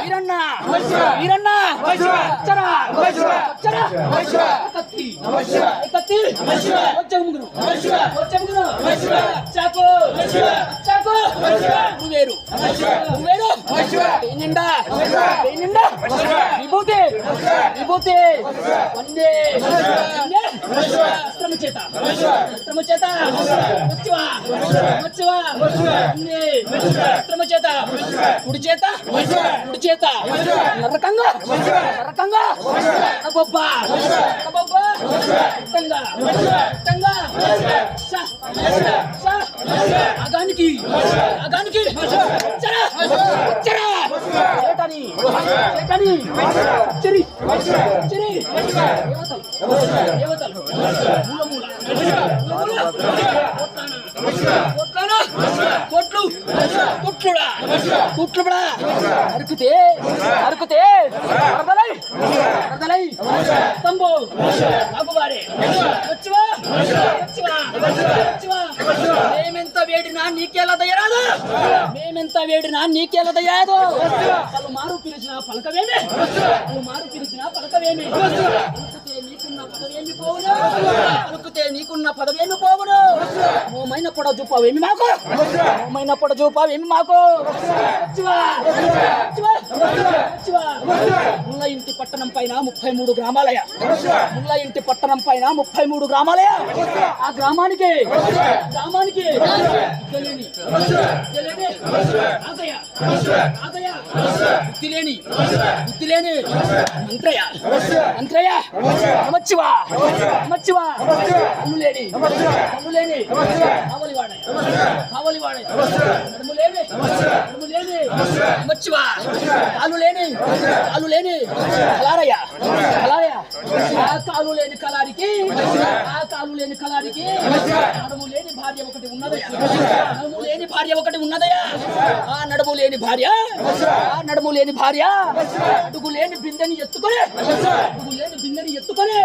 వీరన్న వీరన్న చరా చరా కత్తి కత్తి వచ్చముగురు వచ్చముగురు చాకు చాకు వేరు వేరు నిండా నిండా విభూతి విభూతి వందే శ్రమ చేత శ్రమ చేత వచ్చువా వచ్చువా శ్రమ చేత కుడి చేత కుడి చేత నరకంగా నరకంగా బొబ్బ బొబ్బ టంగా టంగా అగానికి అగానికి చరా చరా చేతని చేతని చెరి చెరి దేవతలు మూల మూల కొట్లు కుట్లుడా కుట్లుడా అరుకుతే అరుకుతే అరదలై అరదలై తంబు అగువారే వచ్చువా వచ్చువా వచ్చువా మేమెంత వేడినా నీకేలా దయరాదు మేమెంత వేడినా నీకేలా దయ్యాదు వాళ్ళు మారు పిలిచిన పలకవేమి వాళ్ళు మారు పిలిచిన పలకవేమి అలుకుతే నీకున్న పదవేమి పోవును అలుకుతే నీకున్న పదవేమి పోవును మోమైన పొడ చూపావేమి మాకు మోమైన పొడ చూపావేమి మాకు వచ్చువా వచ్చువా వచ్చువా ముల్ల ఇంటి పట్టణం పైన 33 గ్రామాలయ ముల్ల ఇంటి పట్టణం పైన 33 గ్రామాలయ ఆ గ్రామానికి గ్రామానికి తెలియని తెలియని ఆదయ ఆదయ గుర్తిలేని గుర్తిలేని మంత్రయ మంత్రయ నమచ్చివా నమచ్చివా అన్నులేని అన్నులేని కావలివాడ కావలివాడ నడుములేని నడుములేని నమచ్చివా కాలు లేని కాలు లేని కలారయ్య కలారయ్య ఆ కాలు లేని కలారికి ఆ కాలు లేని కలారికి నడుము లేని భార్య ఒకటి ఉన్నదయ్యా నడుము లేని భార్య ఒకటి ఉన్నదయ్యా ఆ నడుము లేని భార్య ఆ నడుము లేని భార్య అడుగు లేని బిందెని ఎత్తుకొని అడుగు లేని బిందెని ఎత్తుకొని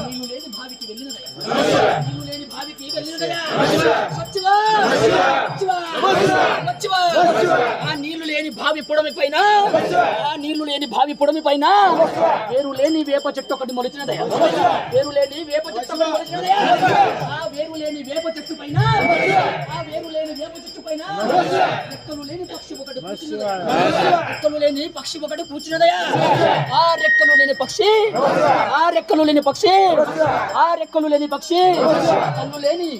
నీళ్ళు లేని భావికి వెళ్ళినదయ్యా నీళ్ళు లేని భావికి వెళ్ళినదయ్యా వచ్చువా వచ్చువా వచ్చువా ఆ నీళ్లు లేని భావి పొడమి పైన ఆ నీళ్లు లేని భావి పొడమి పైన వేరు లేని వేప చెట్టు ఒకటి మొలిచినదయ్యా వేరు లేని వేప చెట్టు ఒకటి మొలిచినదయ్యా ఆ వేరు లేని వేప చెట్టు పైన ఆ వేరు లేని వేప చెట్టు పైన రెక్కలు లేని పక్షి ఒకటి కూర్చున్నదయ్యా రెక్కలు లేని పక్షి ఒకటి కూర్చున్నదయ్యా ఆ రెక్కలు లేని పక్షి ఆ రెక్కలు లేని పక్షి ఆ రెక్కలు లేని పక్షి కళ్ళు లేని